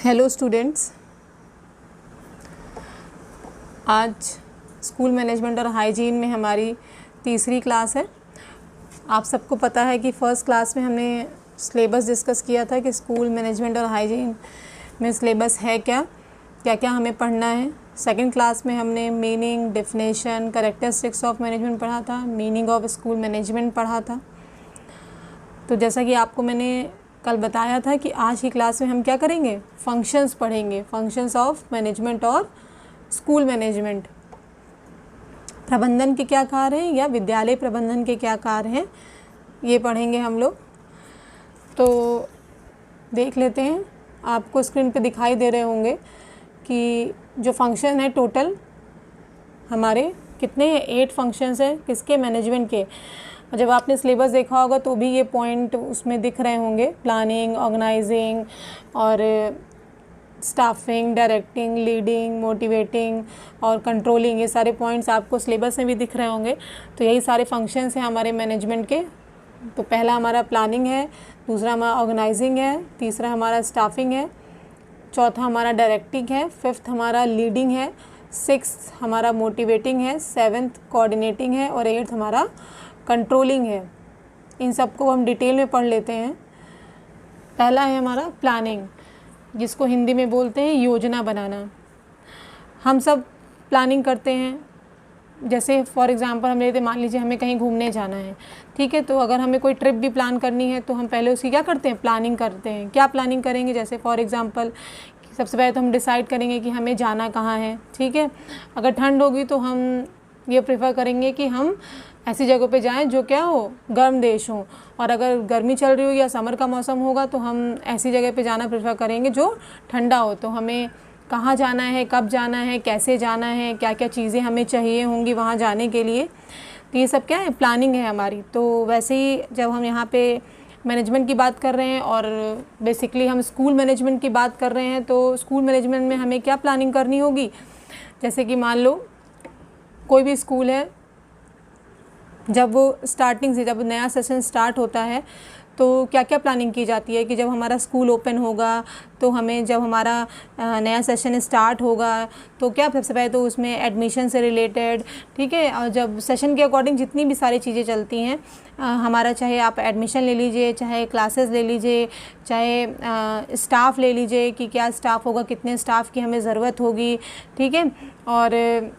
Hello students, आज school management और hygiene में हमारी तीसरी क्लास है। आप सबको पता है कि फ़र्स्ट क्लास में हमने सिलेबस डिस्कस किया था कि स्कूल मैनेजमेंट और हाइजीन में सिलेबस है क्या क्या हमें पढ़ना है। सेकंड क्लास में हमने meaning, definition, characteristics of management पढ़ा था, मीनिंग ऑफ स्कूल मैनेजमेंट पढ़ा था। तो जैसा कि आपको मैंने कल बताया था कि आज की क्लास में हम क्या करेंगे, फंक्शंस पढ़ेंगे, फंक्शंस ऑफ मैनेजमेंट और स्कूल मैनेजमेंट। प्रबंधन के क्या कार्य हैं या विद्यालय प्रबंधन के क्या कार्य हैं, ये पढ़ेंगे हम लोग। तो देख लेते हैं, आपको स्क्रीन पे दिखाई दे रहे होंगे कि जो फंक्शन है टोटल हमारे कितने हैं, 8 फंक्शंस हैं। किसके, मैनेजमेंट के। और जब आपने सिलेबस देखा होगा तो भी ये पॉइंट उसमें दिख रहे होंगे, प्लानिंग, ऑर्गेनाइजिंग और स्टाफिंग, डायरेक्टिंग, लीडिंग, मोटिवेटिंग और कंट्रोलिंग। ये सारे पॉइंट्स आपको सिलेबस में भी दिख रहे होंगे। तो यही सारे फंक्शंस हैं हमारे मैनेजमेंट के। तो पहला हमारा प्लानिंग है, दूसरा हमारा ऑर्गेनाइजिंग है, तीसरा हमारा स्टाफिंग है, चौथा हमारा डायरेक्टिंग है, फिफ्थ हमारा लीडिंग है, सिक्स्थ हमारा मोटिवेटिंग है, सेवन्थ कोऑर्डिनेटिंग है और एट्थ हमारा कंट्रोलिंग है। इन सबको हम डिटेल में पढ़ लेते हैं। पहला है हमारा प्लानिंग, जिसको हिंदी में बोलते हैं योजना बनाना। हम सब प्लानिंग करते हैं। जैसे फॉर एग्ज़ाम्पल हम लेते, मान लीजिए हमें कहीं घूमने जाना है, ठीक है। तो अगर हमें कोई ट्रिप भी प्लान करनी है तो हम पहले उसकी क्या करते हैं, प्लानिंग करते हैं। क्या प्लानिंग करेंगे, जैसे फॉर एग्ज़ाम्पल सबसे पहले तो हम डिसाइड करेंगे कि हमें जाना कहाँ है, ठीक है। अगर ठंड होगी तो हम ये प्रेफर करेंगे कि हम ऐसी जगह पे जाएं जो क्या हो, गर्म देश हो। और अगर गर्मी चल रही हो या समर का मौसम होगा तो हम ऐसी जगह पे जाना प्रेफर करेंगे जो ठंडा हो। तो हमें कहाँ जाना है, कब जाना है, कैसे जाना है, क्या क्या चीज़ें हमें चाहिए होंगी वहाँ जाने के लिए, तो ये सब क्या है, प्लानिंग है हमारी। तो वैसे ही जब हम यहाँ पे मैनेजमेंट की बात कर रहे हैं और बेसिकली हम स्कूल मैनेजमेंट की बात कर रहे हैं, तो स्कूल मैनेजमेंट में हमें क्या प्लानिंग करनी होगी। जैसे कि मान लो कोई भी स्कूल है, जब वो स्टार्टिंग से, जब नया सेशन स्टार्ट होता है तो क्या क्या प्लानिंग की जाती है कि जब हमारा स्कूल ओपन होगा तो हमें, जब हमारा नया सेशन स्टार्ट होगा तो क्या सबसे पहले तो उसमें एडमिशन से रिलेटेड, ठीक है। और जब सेशन के अकॉर्डिंग जितनी भी सारी चीज़ें चलती हैं हमारा, चाहे आप एडमिशन ले लीजिए, चाहे क्लासेस ले लीजिए, चाहे स्टाफ़ ले लीजिए कि क्या स्टाफ़ होगा, कितने स्टाफ़ की हमें ज़रूरत होगी, ठीक है। और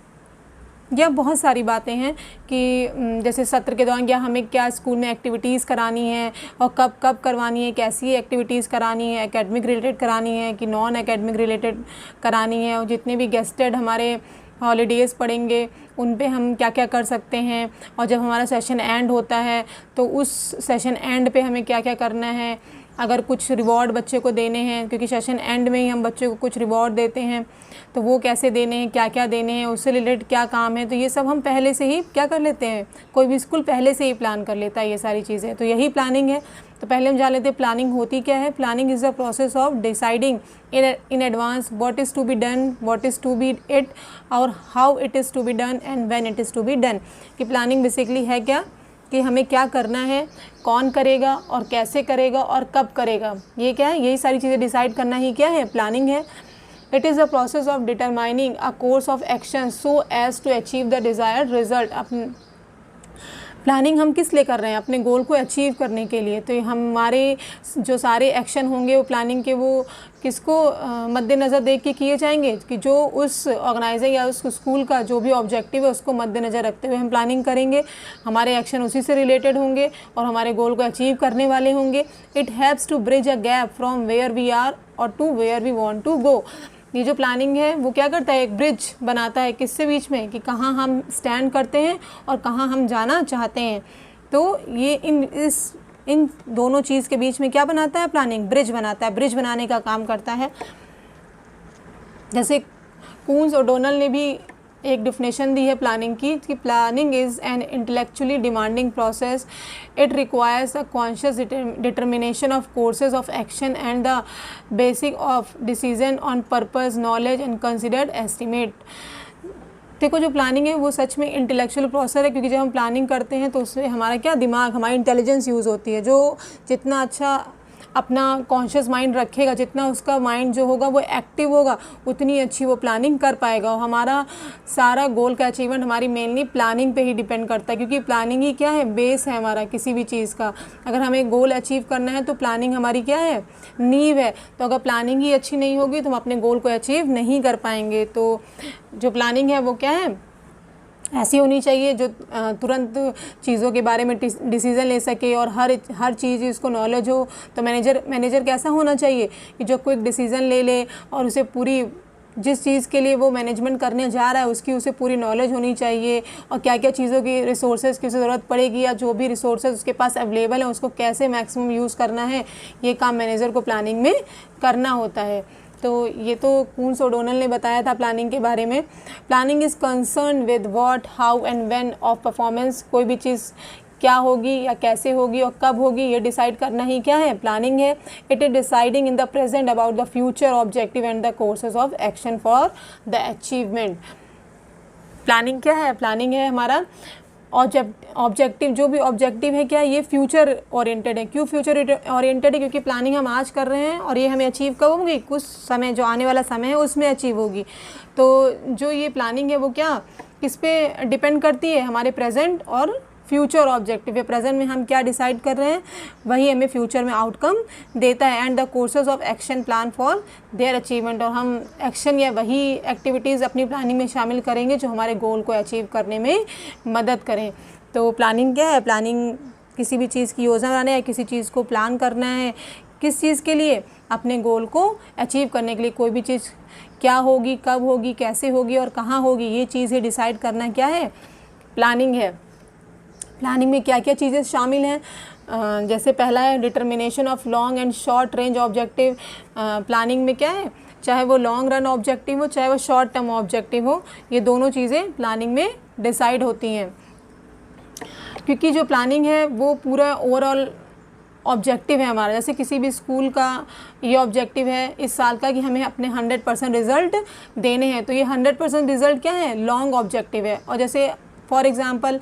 यह बहुत सारी बातें हैं कि जैसे सत्र के दौरान क्या हमें क्या स्कूल में एक्टिविटीज़ करानी है और कब कब करवानी है, कैसी एक्टिविटीज़ करानी है, एकेडमिक रिलेटेड करानी है कि नॉन एकेडमिक रिलेटेड करानी है। और जितने भी गेस्टेड हमारे हॉलीडेज़ पड़ेंगे उन पे हम क्या क्या कर सकते हैं। और जब हमारा सेशन एंड होता है तो उस सेशन एंड पे हमें क्या क्या करना है। अगर कुछ रिवॉर्ड बच्चे को देने हैं, क्योंकि सेशन एंड में ही हम बच्चे को कुछ रिवॉर्ड देते हैं, तो वो कैसे देने हैं, क्या क्या देने हैं, उससे रिलेटेड क्या काम है, तो ये सब हम पहले से ही क्या कर लेते हैं। कोई भी स्कूल पहले से ही प्लान कर लेता है ये सारी चीज़ें, तो यही प्लानिंग है। तो पहले हम जान लेते हैं प्लानिंग होती क्या है। Planning is the process of deciding in advance what is to be done, what is to be it और how it is to be done and when it is to be done. कि planning basically है क्या, कि हमें क्या करना है, कौन करेगा और कैसे करेगा और कब करेगा, ये क्या है, यही सारी चीज़ें डिसाइड करना ही क्या है, प्लानिंग है। It is the process of determining a course of action so as to achieve the desired result. Planning हम किस लिए कर रहे हैं, अपने गोल को अचीव करने के लिए। तो हमारे जो सारे एक्शन होंगे वो प्लानिंग के, वो किसको मद्देनज़र देख के किए जाएंगे, कि जो उस ऑर्गेनाइजर या उस स्कूल का जो भी ऑब्जेक्टिव है उसको मद्देनज़र रखते हुए हम प्लानिंग करेंगे। हमारे एक्शन उसी से रिलेटेड होंगे और हमारे गोल को अचीव करने वाले होंगे। It helps to bridge a gap from where we are और to where we want to go. ये जो प्लानिंग है वो क्या करता है, एक ब्रिज बनाता है किससे बीच में, कि कहाँ हम स्टैंड करते हैं और कहाँ हम जाना चाहते हैं। तो ये इन दोनों चीज़ के बीच में क्या बनाता है, प्लानिंग ब्रिज बनाता है, ब्रिज बनाने का काम करता है। जैसे कून्स और डोनल ने भी एक डेफिनेशन दी है प्लानिंग की, कि planning is an intellectually demanding process. It requires a conscious determination of courses of action and the basic of decision on purpose, knowledge and considered estimate. देखो जो प्लानिंग है वो सच में इंटेलेक्चुअल प्रोसेस है, क्योंकि जब हम प्लानिंग करते हैं तो उससे हमारा क्या, दिमाग, हमारी इंटेलिजेंस यूज़ होती है। जो जितना अच्छा अपना कॉन्शियस माइंड रखेगा, जितना उसका माइंड जो होगा वो एक्टिव होगा, उतनी अच्छी वो प्लानिंग कर पाएगा। और हमारा सारा गोल का अचीवमेंट हमारी मेनली प्लानिंग पे ही डिपेंड करता है, क्योंकि प्लानिंग ही क्या है, बेस है हमारा किसी भी चीज़ का। अगर हमें गोल अचीव करना है तो प्लानिंग हमारी क्या है, नींव है। तो अगर प्लानिंग ही अच्छी नहीं होगी तो हम अपने गोल को अचीव नहीं कर पाएंगे। तो जो प्लानिंग है वो क्या है, ऐसी होनी चाहिए जो तुरंत चीज़ों के बारे में डिसीज़न ले सके और हर चीज़ इसको नॉलेज हो। तो मैनेजर कैसा होना चाहिए कि जो क्विक डिसीज़न ले ले और उसे पूरी, जिस चीज़ के लिए वो मैनेजमेंट करने जा रहा है उसकी उसे पूरी नॉलेज होनी चाहिए, और क्या क्या चीज़ों की रिसोर्सेज की ज़रूरत पड़ेगी या जो भी रिसोर्सेज उसके पास अवेलेबल है उसको कैसे मैक्सिमम यूज़ करना है, ये काम मैनेजर को प्लानिंग में करना होता है। तो ये तो कून्स ओडोनल ने बताया था प्लानिंग के बारे में। Planning is concern with what, how and when of performance. कोई भी चीज़ क्या होगी या कैसे होगी और कब होगी ये डिसाइड करना ही क्या है, प्लानिंग है। It is deciding in the present about the future objective and the courses of action for the achievement. Planning क्या है, प्लानिंग है हमारा ऑब्जेक्टिव। जो भी ऑब्जेक्टिव है क्या, ये फ्यूचर ओरिएंटेड है। क्यों फ्यूचर ओरिएंटेड है, क्योंकि प्लानिंग हम आज कर रहे हैं और ये हमें अचीव कब होगी, कुछ समय जो आने वाला समय है उसमें अचीव होगी। तो जो ये प्लानिंग है वो क्या, किस पे डिपेंड करती है, हमारे प्रेजेंट और फ्यूचर ऑब्जेक्टिव है। प्रेजेंट में हम क्या डिसाइड कर रहे हैं वही हमें फ्यूचर में आउटकम देता है। And the courses of action plan for their achievement. और हम एक्शन या वही एक्टिविटीज़ अपनी प्लानिंग में शामिल करेंगे जो हमारे गोल को अचीव करने में मदद करें। तो प्लानिंग क्या है, प्लानिंग किसी भी चीज़ की योजना बनाना है, किसी चीज़ को प्लान करना है, किस चीज़ के लिए, अपने गोल को अचीव करने के लिए। कोई भी चीज़ क्या होगी, कब होगी, कैसे होगी और कहाँ होगी, ये चीज़ें डिसाइड करना क्या है, प्लानिंग है। प्लानिंग में क्या क्या चीज़ें शामिल हैं, जैसे पहला है determination of long and short range objective. Planning में क्या है, चाहे वो लॉन्ग रन ऑब्जेक्टिव हो चाहे वो शॉर्ट टर्म ऑब्जेक्टिव हो, ये दोनों चीज़ें प्लानिंग में डिसाइड होती हैं। क्योंकि जो प्लानिंग है वो पूरा ओवरऑल ऑब्जेक्टिव है हमारा। जैसे किसी भी स्कूल का ये ऑब्जेक्टिव है इस साल का कि हमें अपने 100% रिज़ल्ट देने हैं, तो ये 100% रिज़ल्ट क्या है, लॉन्ग ऑब्जेक्टिव है। और जैसे फॉर एग्ज़ाम्पल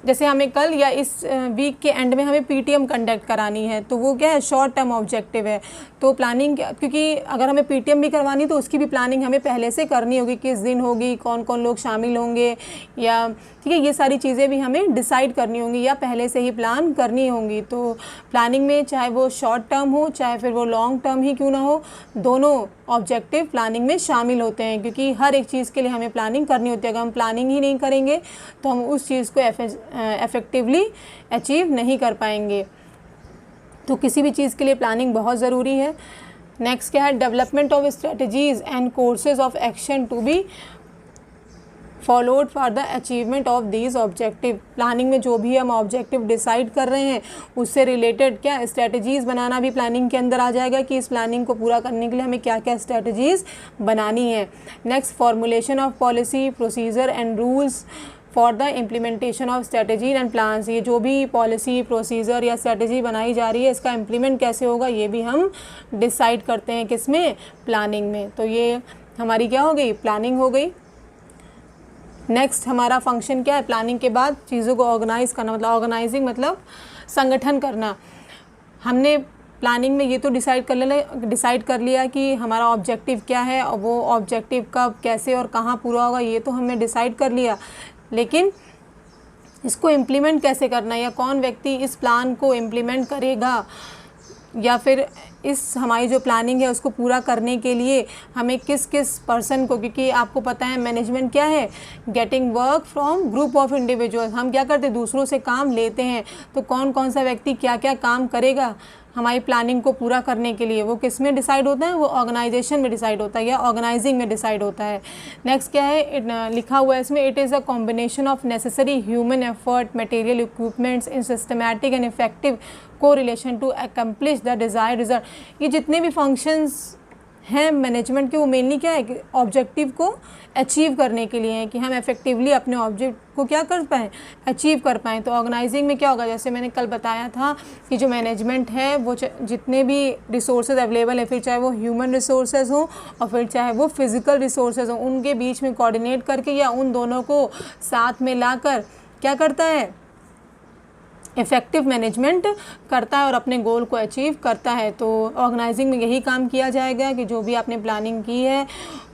जैसे हमें कल या इस वीक के एंड में हमें पीटीएम कंडक्ट करानी है, तो वो क्या है, शॉर्ट टर्म ऑब्जेक्टिव है। तो प्लानिंग, क्योंकि अगर हमें पीटीएम भी करवानी तो उसकी भी प्लानिंग हमें पहले से करनी होगी, किस दिन होगी, कौन कौन लोग शामिल होंगे, या ठीक है, ये सारी चीज़ें भी हमें डिसाइड करनी होंगी या पहले से ही प्लान करनी होंगी। तो प्लानिंग में चाहे वो शॉर्ट टर्म हो चाहे फिर वो लॉन्ग टर्म ही क्यों ना हो, दोनों ऑब्जेक्टिव प्लानिंग में शामिल होते हैं, क्योंकि हर एक चीज़ के लिए हमें प्लानिंग करनी होती है। अगर हम प्लानिंग ही नहीं करेंगे तो हम उस चीज़ को इफ़ेक्टिवली अचीव नहीं कर पाएंगे। तो किसी भी चीज़ के लिए प्लानिंग बहुत ज़रूरी है। नेक्स्ट क्या है, development of strategies and courses of action to be followed for the achievement of these objective. Planning में जो भी हम ऑब्जेक्टिव डिसाइड कर रहे हैं उससे रिलेटेड क्या स्ट्रेटजीज़ बनाना भी प्लानिंग के अंदर आ जाएगा, कि इस प्लानिंग को पूरा करने के लिए हमें क्या क्या स्ट्रेटजीज़ बनानी है। Next, formulation of policy, procedure and rules for the implementation of strategy and plans. ये जो भी पॉलिसी, प्रोसीजर या स्ट्रेटजी बनाई जा रही है इसका इम्प्लीमेंट कैसे होगा ये भी हम डिसाइड करते हैं, किसमें, प्लानिंग में। तो ये हमारी क्या हो गई, प्लानिंग हो गई। नेक्स्ट हमारा फंक्शन क्या है, प्लानिंग के बाद चीज़ों को ऑर्गेनाइज करना, मतलब ऑर्गेनाइजिंग मतलब संगठन करना। हमने प्लानिंग में ये तो डिसाइड कर लिया कि हमारा ऑब्जेक्टिव क्या है और वो ऑब्जेक्टिव कब, कैसे और कहाँ पूरा होगा, ये तो हमने डिसाइड कर लिया। लेकिन इसको इम्प्लीमेंट कैसे करना है, या कौन व्यक्ति इस प्लान को इम्प्लीमेंट करेगा, या फिर इस हमारी जो प्लानिंग है उसको पूरा करने के लिए हमें किस किस पर्सन को, क्योंकि आपको पता है मैनेजमेंट क्या है, getting work from group of individuals. हम क्या करते हैं, दूसरों से काम लेते हैं। तो कौन कौन सा व्यक्ति क्या क्या काम करेगा हमारी प्लानिंग को पूरा करने के लिए, वो किस में डिसाइड होता है, वो ऑर्गेनाइजेशन में डिसाइड होता है या ऑर्गेनाइजिंग में डिसाइड होता है। नेक्स्ट क्या है, लिखा हुआ है इसमें, it is a combination of necessary human effort, material equipments in systematic and effective correlation to accomplish the desired result. ये जितने भी फंक्शंस हैं मैनेजमेंट के, वो मेनली क्या है कि ऑब्जेक्टिव को अचीव करने के लिए हैं, कि हम इफेक्टिवली अपने ऑब्जेक्ट को क्या कर पाएँ, अचीव कर पाएँ। तो ऑर्गेनाइजिंग में क्या होगा, जैसे मैंने कल बताया था कि जो मैनेजमेंट है वो जितने भी रिसोर्सेज अवेलेबल है, फिर चाहे वो ह्यूमन रिसोर्सेज हों और फिर चाहे वो फिज़िकल रिसोर्सेज हों, उनके बीच में कोऑर्डिनेट करके या उन दोनों को साथ में लाकर क्या करता है, इफ़ेक्टिव मैनेजमेंट करता है और अपने गोल को अचीव करता है। तो ऑर्गेनाइजिंग में यही काम किया जाएगा कि जो भी आपने प्लानिंग की है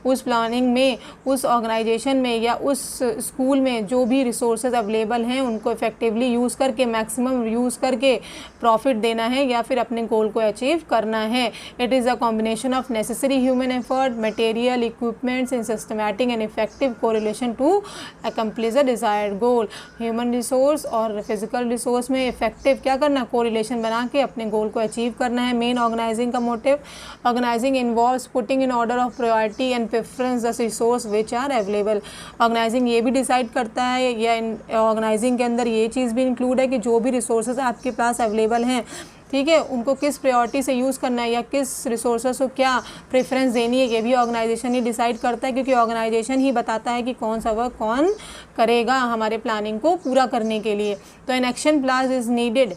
उस प्लानिंग में, उस ऑर्गेनाइजेशन में या उस स्कूल में जो भी रिसोर्सेज अवेलेबल हैं उनको इफ़ेक्टिवली यूज़ करके, मैक्सिमम यूज़ करके प्रॉफिट देना है या फिर अपने गोल को अचीव करना है। It is a combination of necessary human effort, material, equipments in systematic and effective correlation to accomplish the desired goal. Human resource और फिजिकल रिसोर्स में इफेक्टिव क्या करना, कोरिलेशन बना के अपने गोल को अचीव करना है। मेन ऑर्गेनाइजिंग का motive, organising involves putting in order of priority and preference the resource which are available. Organising ये भी डिसाइड करता है या ऑर्गेनाइजिंग के अंदर ये चीज़ भी इंक्लूड है कि जो भी रिसोर्सेज आपके पास अवेलेबल हैं, ठीक है, उनको किस प्रायोरिटी से यूज़ करना है या किस रिसोर्सेज को क्या प्रेफरेंस देनी है, ये भी ऑर्गेनाइजेशन ही डिसाइड करता है, क्योंकि ऑर्गेनाइजेशन ही बताता है कि कौन सा वर्क कौन करेगा हमारे प्लानिंग को पूरा करने के लिए। तो an action plan is needed,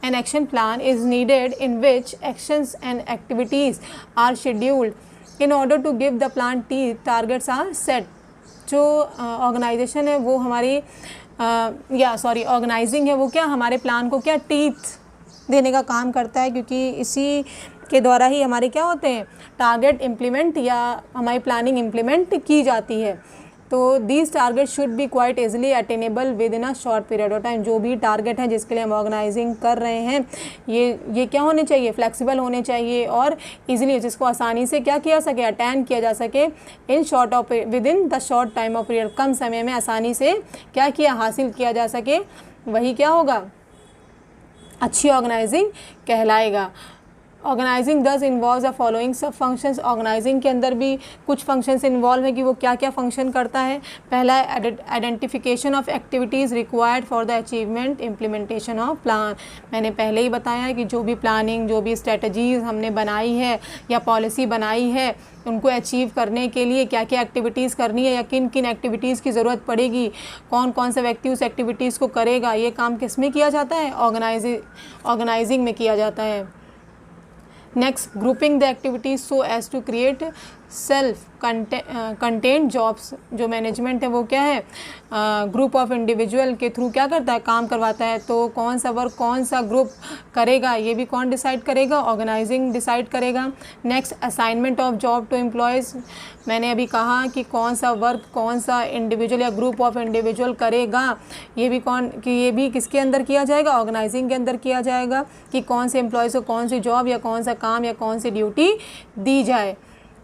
an action plan is needed in which actions and activities are scheduled in order to give the plan targets are set। जो ऑर्गेनाइजेशन है वो हमारी ऑर्गेनाइजिंग है वो क्या हमारे प्लान को क्या टीथ देने का काम करता है, क्योंकि इसी के द्वारा ही हमारे क्या होते हैं टारगेट इम्प्लीमेंट या हमारी प्लानिंग इम्प्लीमेंट की जाती है। तो these target should be quite easily attainable with in a short period of time. जो भी टारगेट है जिसके लिए हम ऑर्गेनाइजिंग कर रहे हैं ये क्या होने चाहिए, फ्लेक्सिबल होने चाहिए और इजीली जिसको आसानी से क्या किया सके, अटेन किया जा सके in short of within the short time of period. कम समय में आसानी से क्या किया हासिल किया जा सके, वही क्या होगा अच्छी ऑर्गेनाइजिंग कहलाएगा। Organising thus involves the following sub functions. Organising के अंदर भी कुछ फंक्शंस इन्वॉल्व है कि वो क्या क्या फंक्शन करता है। पहला है identification of activities required for the achievement implementation of plan. मैंने पहले ही बताया है कि जो भी प्लानिंग, जो भी स्ट्रेटजीज़ हमने बनाई है या पॉलिसी बनाई है, उनको अचीव करने के लिए क्या क्या एक्टिविटीज़ करनी है या किन किन एक्टिविटीज़ की ज़रूरत पड़ेगी, कौन कौन सा व्यक्ति उस एक्टिविटीज़ को करेगा, ये काम किस में किया जाता है, ऑर्गेनाइजिंग में किया जाता है। Next, grouping the activities so as to create self content jobs. जो मैनेजमेंट है वो क्या है ग्रुप ऑफ इंडिविजुअल के थ्रू क्या करता है, काम करवाता है। तो कौन सा वर्क कौन सा ग्रुप करेगा ये भी कौन डिसाइड करेगा, ऑर्गेनाइजिंग डिसाइड करेगा। Next, assignment of job to employees. मैंने अभी कहा कि कौन सा वर्क कौन सा इंडिविजुअल या ग्रुप ऑफ इंडिविजुअल करेगा, ये भी किसके अंदर किया जाएगा, ऑर्गेनाइजिंग के अंदर किया जाएगा कि कौन से एम्प्लॉयज़ को कौन सी जॉब या कौन सा काम या कौन सी ड्यूटी दी जाए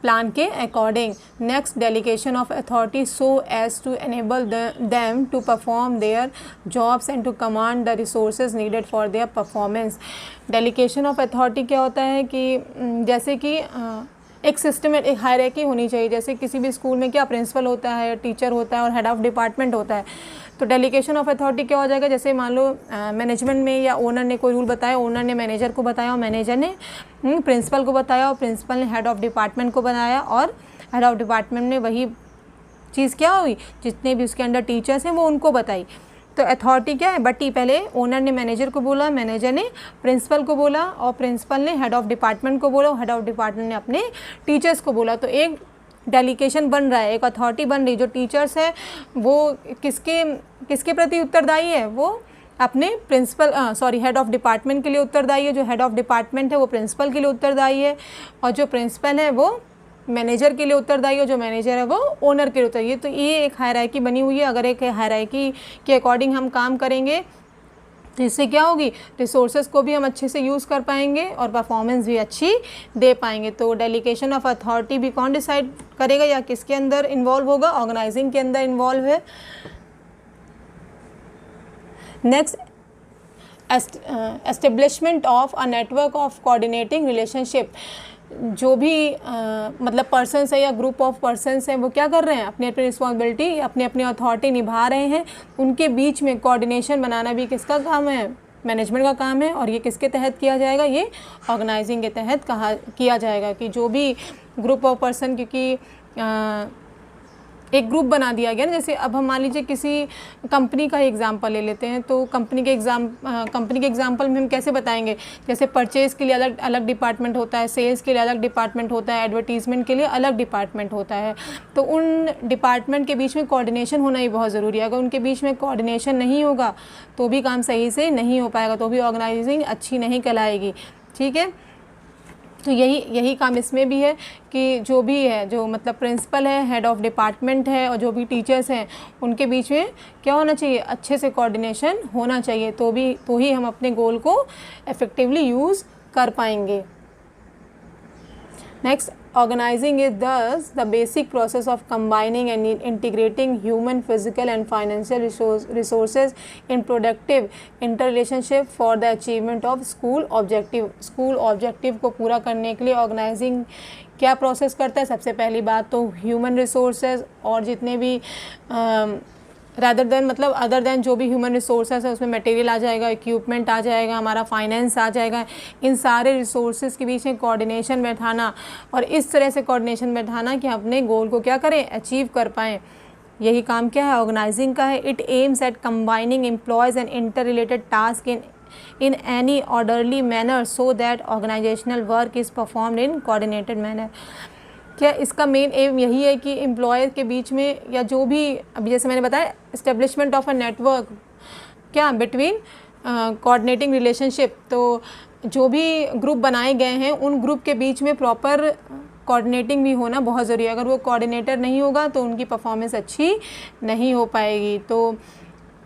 प्लान के according. Next, delegation of authority so as to enable them to perform their jobs and to command the resources needed for their performance. Delegation of authority क्या होता है कि जैसे कि एक सिस्टम एक हायरार्की होनी चाहिए। जैसे किसी भी स्कूल में क्या प्रिंसिपल होता है, टीचर होता है और हेड ऑफ डिपार्टमेंट होता है। तो डेलीगेशन ऑफ अथॉरिटी क्या हो जाएगा, जैसे मान लो मैनेजमेंट में या ओनर ने कोई रूल बताया, ओनर ने मैनेजर को बताया और मैनेजर ने प्रिंसिपल को बताया और प्रिंसिपल ने हेड ऑफ डिपार्टमेंट को बनाया और हेड ऑफ डिपार्टमेंट ने वही चीज़ क्या हुई, जितने भी उसके अंडर टीचर्स हैं वो उनको बताई। तो अथॉरिटी क्या है बटी, पहले ओनर ने मैनेजर को बोला, मैनेजर ने प्रिंसिपल को बोला और प्रिंसिपल ने हेड ऑफ डिपार्टमेंट को बोला, हेड ऑफ डिपार्टमेंट ने अपने टीचर्स को बोला। तो एक डेलीगेशन बन रहा है, एक अथॉरिटी बन रही। जो टीचर्स है वो किसके प्रति उत्तरदायी है, वो अपने हेड ऑफ डिपार्टमेंट के लिए उत्तरदायी है। जो हेड ऑफ डिपार्टमेंट है वो प्रिंसिपल के लिए उत्तरदायी है और जो प्रिंसिपल है वो मैनेजर के लिए उत्तरदायी है, जो मैनेजर है वो ओनर के लिए उत्तरदायी है। तो ये एक हायरार्की बनी हुई है। अगर एक हायरार्की के अकॉर्डिंग हम काम करेंगे तो इससे क्या होगी, रिसोर्सेज को भी हम अच्छे से यूज़ कर पाएंगे और परफॉर्मेंस भी अच्छी दे पाएंगे। तो डेलीगेशन ऑफ अथॉरिटी भी कौन डिसाइड करेगा या किसके अंदर इन्वॉल्व होगा, ऑर्गेनाइजिंग के अंदर इन्वॉल्व है। Next, establishment of a network of coordinating relationship. जो भी मतलब पर्सन्स है या ग्रुप ऑफ पर्सन्स हैं वो क्या कर रहे हैं, अपनी अपनी रिस्पॉन्सिबिलिटी अपनी अपनी अथॉरिटी निभा रहे हैं, उनके बीच में कोऑर्डिनेशन बनाना भी किसका काम है, मैनेजमेंट का काम है। और ये किसके तहत किया जाएगा, ये ऑर्गेनाइजिंग के तहत किया जाएगा कि जो भी ग्रुप ऑफ पर्सन, क्योंकि एक ग्रुप बना दिया गया ना। जैसे अब हम मान लीजिए किसी कंपनी का एग्जांपल ले लेते हैं, तो कंपनी के एग्जांपल में हम कैसे बताएंगे, जैसे परचेज़ के लिए अलग अलग डिपार्टमेंट होता है, सेल्स के लिए अलग डिपार्टमेंट होता है, एडवर्टीज़मेंट के लिए अलग डिपार्टमेंट होता है। तो उन डिपार्टमेंट के बीच में कोऑर्डिनेशन होना ही बहुत ज़रूरी है। अगर उनके बीच में कोऑर्डिनेशन नहीं होगा तो भी काम सही से नहीं हो पाएगा, तो भी ऑर्गेनाइजिंग अच्छी नहीं कहलाएगी। ठीक है, तो यही काम इसमें भी है कि जो भी है, जो मतलब प्रिंसिपल है, हेड ऑफ डिपार्टमेंट है, और जो भी टीचर्स हैं, उनके बीच में क्या होना चाहिए, अच्छे से कोऑर्डिनेशन होना चाहिए, तो ही हम अपने गोल को इफ़ेक्टिवली यूज़ कर पाएंगे। Next, organizing is thus the basic process of combining and integrating human, physical and financial resources in productive interrelationship for the achievement of school objective। school objective को पूरा करने के लिए organizing क्या प्रोसेस करता है? सबसे पहली बात तो ह्यूमन रिसोर्सेज और जितने भी अदर देन जो भी ह्यूमन रिसोर्सेज है, उसमें मटेरियल आ जाएगा, इक्विपमेंट आ जाएगा, हमारा फाइनेंस आ जाएगा। इन सारे रिसोर्सेज के बीच में कोऑर्डिनेशन बैठाना, और इस तरह से कोऑर्डिनेशन बैठाना कि अपने गोल को क्या करें, अचीव कर पाएँ। यही काम क्या है, ऑर्गेनाइजिंग का है। It aims at combining employees and inter related task in any orderly manner so that organizational work is performed in coordinated manner। क्या इसका मेन एम यही है कि एम्प्लॉय के बीच में, या जो भी अभी जैसे मैंने बताया, इस्टेब्लिशमेंट ऑफ अ नेटवर्क क्या बिटवीन कोऑर्डिनेटिंग रिलेशनशिप। तो जो भी ग्रुप बनाए गए हैं, उन ग्रुप के बीच में प्रॉपर कोऑर्डिनेटिंग भी होना बहुत ज़रूरी है। अगर वो कोऑर्डिनेटर नहीं होगा तो उनकी परफॉर्मेंस अच्छी नहीं हो पाएगी। तो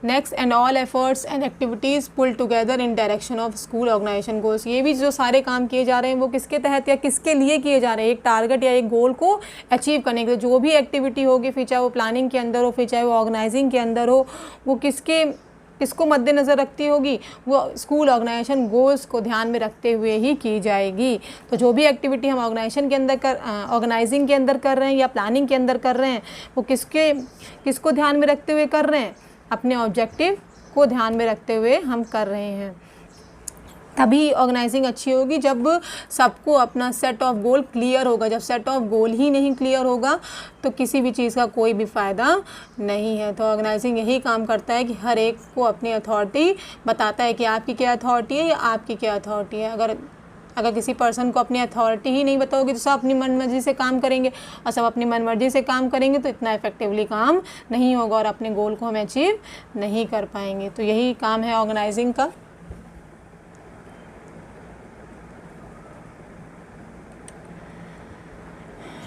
next, and all efforts and activities pull together in direction of school organisation goals. ये भी जो सारे काम किए जा रहे हैं वो किसके तहत या किसके लिए किए जा रहे हैं, एक टारगेट या एक गोल को अचीव करने के लिए। जो भी एक्टिविटी होगी, फिर चाहे वो प्लानिंग के अंदर हो, फिर चाहे वो ऑर्गेनाइजिंग के अंदर हो, वो किसको मद्देनज़र रखती होगी, वो स्कूल ऑर्गेनाइजेशन गोल्स को ध्यान में रखते हुए ही की जाएगी। तो जो भी एक्टिविटी हम ऑर्गेनाइजेशन के अंदर ऑर्गेनाइजिंग के अंदर कर रहे हैं या प्लानिंग के अंदर कर रहे हैं, वो किसको ध्यान में रखते हुए कर रहे हैं, अपने ऑब्जेक्टिव को ध्यान में रखते हुए हम कर रहे हैं। तभी ऑर्गेनाइजिंग अच्छी होगी जब सबको अपना सेट ऑफ गोल क्लियर होगा। जब सेट ऑफ गोल ही नहीं क्लियर होगा तो किसी भी चीज़ का कोई भी फ़ायदा नहीं है। तो ऑर्गेनाइजिंग यही काम करता है कि हर एक को अपनी अथॉरिटी बताता है कि आपकी क्या अथॉरिटी है या आपकी क्या अथॉरिटी है। अगर किसी पर्सन को अपनी अथॉरिटी ही नहीं बताओगे तो सब अपनी मनमर्जी से काम करेंगे, और सब अपनी मनमर्जी से काम करेंगे तो इतना इफेक्टिवली काम नहीं होगा और अपने गोल को हम अचीव नहीं कर पाएंगे। तो यही काम है ऑर्गेनाइजिंग का।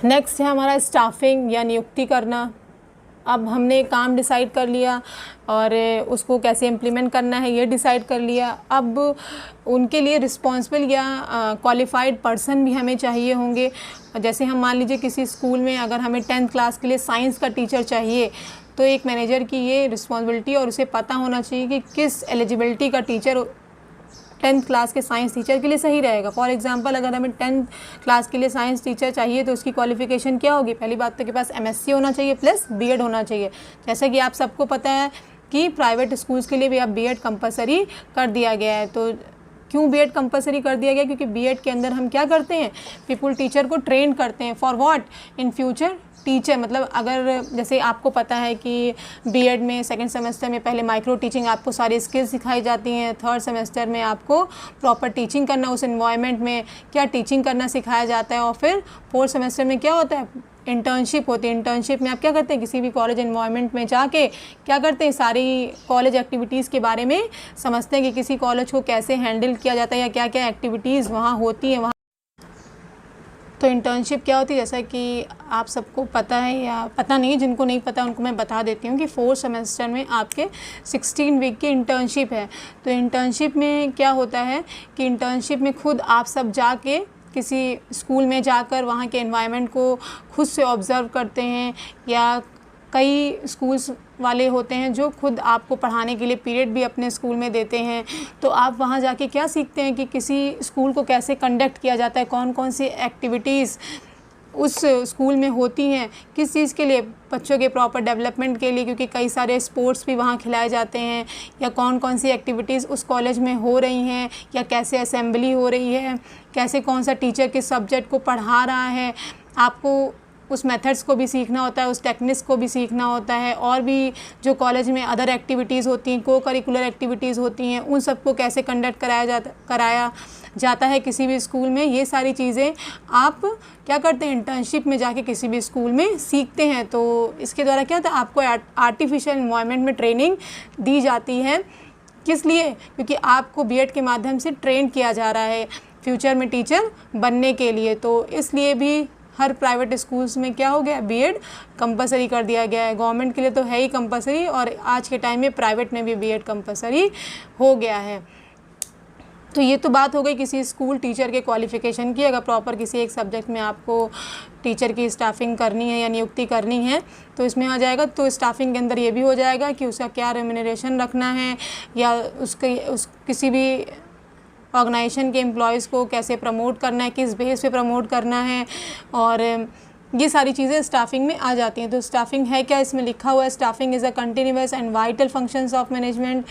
नेक्स्ट है हमारा स्टाफिंग या नियुक्ति करना। अब हमने काम डिसाइड कर लिया और उसको कैसे इम्प्लीमेंट करना है ये डिसाइड कर लिया। अब उनके लिए रिस्पॉन्सिबल या क्वालिफाइड पर्सन भी हमें चाहिए होंगे। जैसे हम मान लीजिए किसी स्कूल में अगर हमें 10th क्लास के लिए साइंस का टीचर चाहिए, तो एक मैनेजर की ये रिस्पॉन्सिबिलिटी और उसे पता होना चाहिए कि किस एलिजिबिलिटी का टीचर 10th क्लास के साइंस टीचर के लिए सही रहेगा। फॉर एग्जांपल, अगर हमें 10th क्लास के लिए साइंस टीचर चाहिए तो उसकी क्वालिफ़िकेशन क्या होगी? पहली बात तो के पास MSc होना चाहिए प्लस B.Ed होना चाहिए। जैसा कि आप सबको पता है कि प्राइवेट स्कूल्स के लिए भी अब B.Ed कंपलसरी कर दिया गया है। तो क्यों B.Ed कंपलसरी कर दिया गया? क्योंकि B.Ed के अंदर हम क्या करते हैं, पीपल टीचर को ट्रेन करते हैं for what, in future teacher. मतलब अगर जैसे आपको पता है कि B.Ed में सेकंड सेमेस्टर में पहले माइक्रो टीचिंग आपको सारी स्किल्स सिखाई जाती हैं, थर्ड सेमेस्टर में आपको प्रॉपर टीचिंग करना, उस एनवायरनमेंट में क्या टीचिंग करना सिखाया जाता है, और फिर फोर्थ सेमेस्टर में क्या होता है, इंटर्नशिप होती है। इंटर्नशिप में आप क्या करते हैं, किसी भी कॉलेज एनवायरनमेंट में जाके क्या करते हैं, सारी कॉलेज एक्टिविटीज़ के बारे में समझते हैं कि किसी कॉलेज को कैसे हैंडल किया जाता है या क्या क्या एक्टिविटीज़ वहाँ होती हैं वहाँ। तो इंटर्नशिप क्या होती है, जैसा कि आप सबको पता है या पता नहीं, जिनको नहीं पता उनको मैं बता देती हूँ कि फोर्थ सेमेस्टर में आपके 16 वीक की इंटर्नशिप है। तो इंटर्नशिप में क्या होता है कि इंटर्नशिप में खुद आप सब जाके किसी स्कूल में जाकर वहाँ के एनवायरनमेंट को खुद से ऑब्ज़र्व करते हैं, या कई स्कूल्स वाले होते हैं जो खुद आपको पढ़ाने के लिए पीरियड भी अपने स्कूल में देते हैं। तो आप वहाँ जाके क्या सीखते हैं कि किसी स्कूल को कैसे कंडक्ट किया जाता है, कौन कौन सी एक्टिविटीज़ उस स्कूल में होती हैं, किस चीज़ के लिए, बच्चों के प्रॉपर डेवलपमेंट के लिए, क्योंकि कई सारे स्पोर्ट्स भी वहाँ खिलाए जाते हैं, या कौन कौन सी एक्टिविटीज़ उस कॉलेज में हो रही हैं, या कैसे असेंबली हो रही है, कैसे कौन सा टीचर किस सब्जेक्ट को पढ़ा रहा है। आपको उस मेथड्स को भी सीखना होता है, उस टेक्निक्स को भी सीखना होता है, और भी जो कॉलेज में अदर एक्टिविटीज़ होती हैं, को करिकुलर एक्टिविटीज़ होती हैं, उन सबको कैसे कंडक्ट कराया जाता है किसी भी स्कूल में, ये सारी चीज़ें आप क्या करते हैं, इंटर्नशिप में जाके किसी भी स्कूल में सीखते हैं। तो इसके द्वारा क्या होता है, आपको आर्टिफिशियल एनवायरनमेंट में ट्रेनिंग दी जाती है। किस लिए? क्योंकि आपको बीएड के माध्यम से ट्रेन किया जा रहा है फ्यूचर में टीचर बनने के लिए। तो इसलिए भी हर प्राइवेट स्कूल्स में क्या हो गया, बीएड कंपलसरी कर दिया गया है। गवर्नमेंट के लिए तो है ही कंपलसरी, और आज के टाइम में प्राइवेट में भी बीएड कंपलसरी हो गया है। तो ये तो बात हो गई किसी स्कूल टीचर के क्वालिफ़िकेशन की। अगर प्रॉपर किसी एक सब्जेक्ट में आपको टीचर की स्टाफिंग करनी है या नियुक्ति करनी है तो इसमें आ जाएगा। तो स्टाफिंग के अंदर ये भी हो जाएगा कि उसका क्या रेम्यूनरेशन रखना है, या किसी भी ऑर्गेनाइजेशन के एम्प्लॉयज़ को कैसे प्रमोट करना है, किस बेस पे प्रमोट करना है, और ये सारी चीज़ें स्टाफिंग में आ जाती हैं। तो स्टाफिंग है क्या, इसमें लिखा हुआ है, staffing is a continuous and vital functions of management.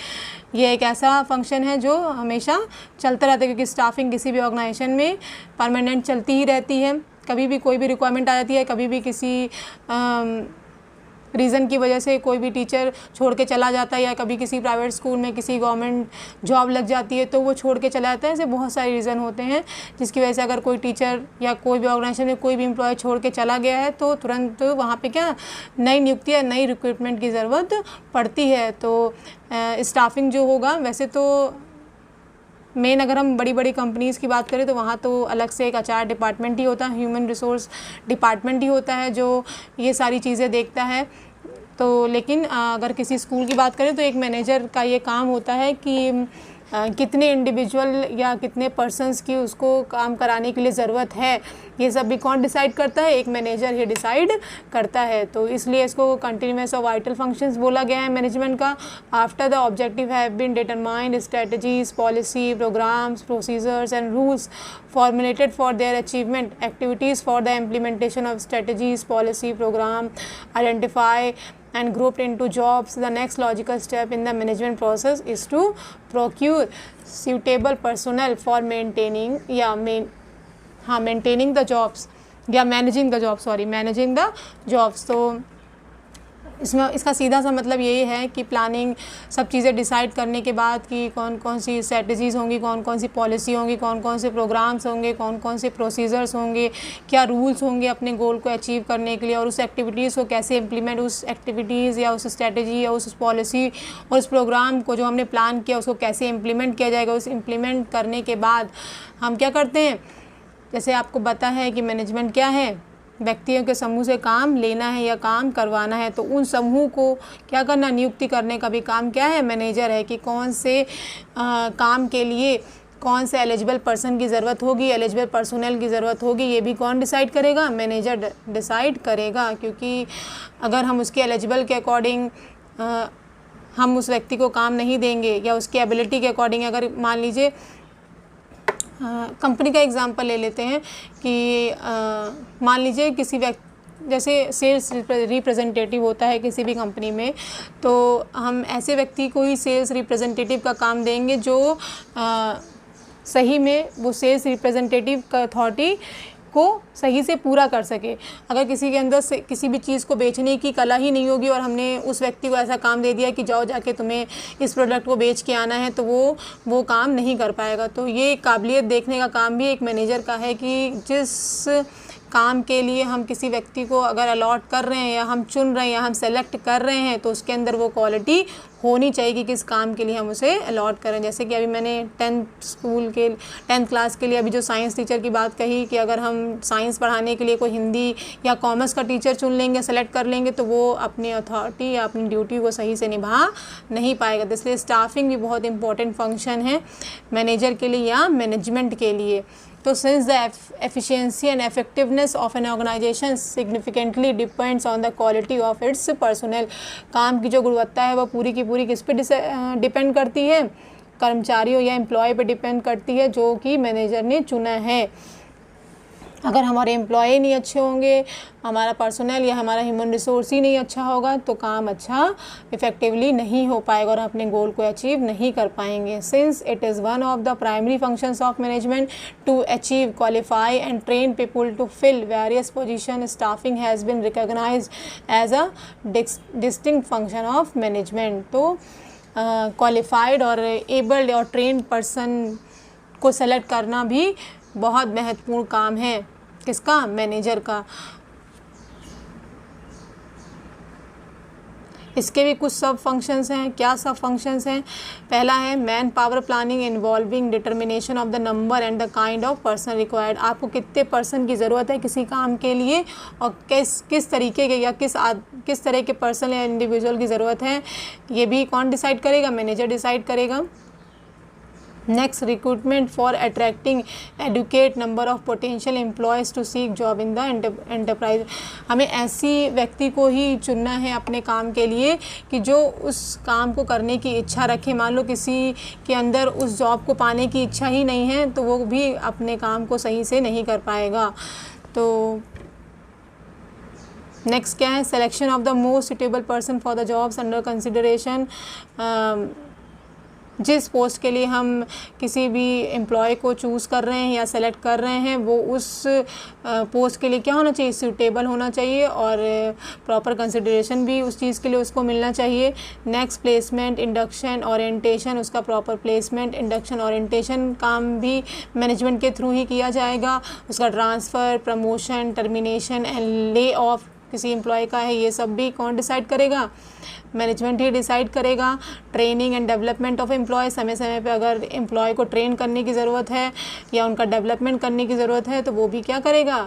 ये एक ऐसा फंक्शन है जो हमेशा चलता रहता है, क्योंकि स्टाफिंग किसी भी ऑर्गेनाइजेशन में परमानेंट चलती ही रहती है। कभी भी कोई भी रिक्वायरमेंट आ जाती है, कभी भी किसी रीज़न की वजह से कोई भी टीचर छोड़ के चला जाता है, या कभी किसी प्राइवेट स्कूल में किसी गवर्नमेंट जॉब लग जाती है तो वो छोड़ के चला जाता है। ऐसे बहुत सारे रीज़न होते हैं जिसकी वजह से अगर कोई टीचर या कोई भी ऑर्गेनाइजेशन में कोई भी एम्प्लॉय छोड़ के चला गया है तो तुरंत वहाँ पे क्या नई नियुक्ति या नई रिक्रूटमेंट की ज़रूरत पड़ती है। तो स्टाफिंग जो होगा, वैसे तो मेन अगर हम बड़ी बड़ी कंपनीज़ की बात करें तो वहाँ तो अलग से एक एचआर डिपार्टमेंट ही होता है, ह्यूमन रिसोर्स डिपार्टमेंट ही होता है जो ये सारी चीज़ें देखता है। तो लेकिन अगर किसी स्कूल की बात करें तो एक मैनेजर का ये काम होता है कि कितने इंडिविजुअल या कितने पर्सन्स की उसको काम कराने के लिए ज़रूरत है, ये सब भी कौन डिसाइड करता है, एक मैनेजर ही डिसाइड करता है। तो इसलिए इसको कंटिन्यूअस और वाइटल फंक्शंस बोला गया है मैनेजमेंट का। After the objective have been determined, strategies, policy, programmes, procedures and rules formulated for their achievement, activities for the implementation of strategies, policy, program, identify and grouped into jobs. The next logical step in the management process is to procure suitable personnel for maintaining maintaining the jobs या managing the jobs, managing the jobs। तो इसमें इसका सीधा सा मतलब यही है कि प्लानिंग, सब चीज़ें डिसाइड करने के बाद कि कौन कौन सी स्ट्रेटजीज़ होंगी, कौन कौन सी पॉलिसी होंगी, कौन कौन से प्रोग्राम्स होंगे, कौन कौन से प्रोसीजर्स होंगे, क्या रूल्स होंगे अपने गोल को अचीव करने के लिए, और उस एक्टिविटीज़ को कैसे इम्प्लीमेंट, उस एक्टिविटीज़ या उस स्ट्रेटजी या उस पॉलिसी और उस प्रोग्राम को जो हमने प्लान किया उसको कैसे इम्प्लीमेंट किया जाएगा। उस इम्प्लीमेंट करने के बाद हम क्या करते हैं, जैसे आपको पता है कि मैनेजमेंट क्या है, व्यक्तियों के समूह से काम लेना है या काम करवाना है। तो उन समूह को क्या करना, नियुक्ति करने का भी काम क्या है, मैनेजर है, कि कौन से काम के लिए कौन से एलिजिबल पर्सन की ज़रूरत होगी, एलिजिबल पर्सोनल की ज़रूरत होगी, ये भी कौन डिसाइड करेगा, मैनेजर डिसाइड करेगा। क्योंकि अगर हम उसके एलिजिबल के अकॉर्डिंग हम उस व्यक्ति को काम नहीं देंगे, या उसके एबिलिटी के अकॉर्डिंग, अगर मान लीजिए कंपनी का एग्जांपल ले लेते हैं कि मान लीजिए किसी व्यक्ति, जैसे सेल्स रिप्रेजेंटेटिव होता है किसी भी कंपनी में, तो हम ऐसे व्यक्ति को ही सेल्स रिप्रेजेंटेटिव का काम देंगे जो सही में वो सेल्स रिप्रेजेंटेटिव का अथॉरिटी को सही से पूरा कर सके। अगर किसी के अंदर से किसी भी चीज़ को बेचने की कला ही नहीं होगी और हमने उस व्यक्ति को ऐसा काम दे दिया कि जाओ जाके तुम्हें इस प्रोडक्ट को बेच के आना है, तो वो काम नहीं कर पाएगा। तो ये काबिलियत देखने का काम भी एक मैनेजर का है कि जिस काम के लिए हम किसी व्यक्ति को अगर अलॉट कर रहे हैं या हम चुन रहे हैं या हम सेलेक्ट कर रहे हैं तो उसके अंदर वो क्वालिटी होनी चाहिए कि किस काम के लिए हम उसे अलॉट करें। जैसे कि अभी मैंने 10th क्लास के लिए अभी जो साइंस टीचर की बात कही कि अगर हम साइंस पढ़ाने के लिए कोई हिंदी या कॉमर्स का टीचर चुन लेंगे, सेलेक्ट कर लेंगे, तो वो अपनी अथॉरिटी या अपनी ड्यूटी को सही से निभा नहीं पाएगा। तो इसलिए स्टाफिंग भी बहुत इंपॉर्टेंट फंक्शन है मैनेजर के लिए या मैनेजमेंट के लिए। तो since the efficiency and effectiveness of an organization significantly depends on the quality of its personnel, काम की जो गुणवत्ता है वो पूरी की पूरी किस पे डिपेंड करती है, कर्मचारियों या एम्प्लॉय पे डिपेंड करती है जो कि मैनेजर ने चुना है। अगर हमारे एम्प्लॉय नहीं अच्छे होंगे, हमारा पर्सनल या हमारा ह्यूमन रिसोर्स ही नहीं अच्छा होगा तो काम अच्छा इफ़ेक्टिवली नहीं हो पाएगा और अपने गोल को अचीव नहीं कर पाएंगे। Since it is one of the primary functions of management to achieve, qualify and train people to fill various position, staffing has been recognised as a distinct function of management. तो qualified और abled और trained person को select करना भी बहुत महत्वपूर्ण काम है, किसका? मैनेजर का। इसके भी कुछ सब फंक्शंस हैं। क्या सब फंक्शंस हैं? पहला है man power planning involving determination of the number and the kind of person required. आपको कितने पर्सन की ज़रूरत है किसी काम के लिए और किस तरीके के या किस तरह के पर्सन या इंडिविजुअल की ज़रूरत है, ये भी कौन डिसाइड करेगा? मैनेजर डिसाइड करेगा। Next, recruitment for attracting adequate number of potential employees to seek job in the enterprise. हमें ऐसी व्यक्ति को ही चुनना है अपने काम के लिए कि जो उस काम को करने की इच्छा रखे। मान लो किसी के अंदर उस जॉब को पाने की इच्छा ही नहीं है तो वो भी अपने काम को सही से नहीं कर पाएगा। तो नेक्स्ट क्या है? Selection of the most suitable person for the jobs under consideration. जिस पोस्ट के लिए हम किसी भी एम्प्लॉय को चूज़ कर रहे हैं या सेलेक्ट कर रहे हैं वो उस पोस्ट के लिए क्या होना चाहिए? सूटेबल होना चाहिए और प्रॉपर कंसिडरेशन भी उस चीज़ के लिए उसको मिलना चाहिए। Next, placement, induction, orientation. उसका प्रॉपर प्लेसमेंट, इंडक्शन, ओरिएंटेशन काम भी मैनेजमेंट के थ्रू ही किया जाएगा। उसका transfer, promotion, termination and lay off किसी एम्प्लॉय का है, ये सब भी कौन डिसाइड करेगा? मैनेजमेंट ही डिसाइड करेगा। Training and development of employee, समय समय पे अगर एम्प्लॉय को ट्रेन करने की ज़रूरत है या उनका डेवलपमेंट करने की ज़रूरत है तो वो भी क्या करेगा?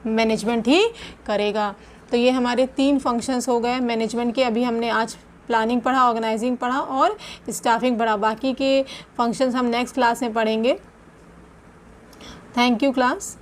मैनेजमेंट ही करेगा। तो ये हमारे 3 फंक्शंस हो गए मैनेजमेंट के। अभी हमने आज प्लानिंग पढ़ा, ऑर्गेनाइजिंग पढ़ा और स्टाफिंग पढ़ा। बाकी के फंक्शंस हम नेक्स्ट क्लास में पढ़ेंगे। Thank you class.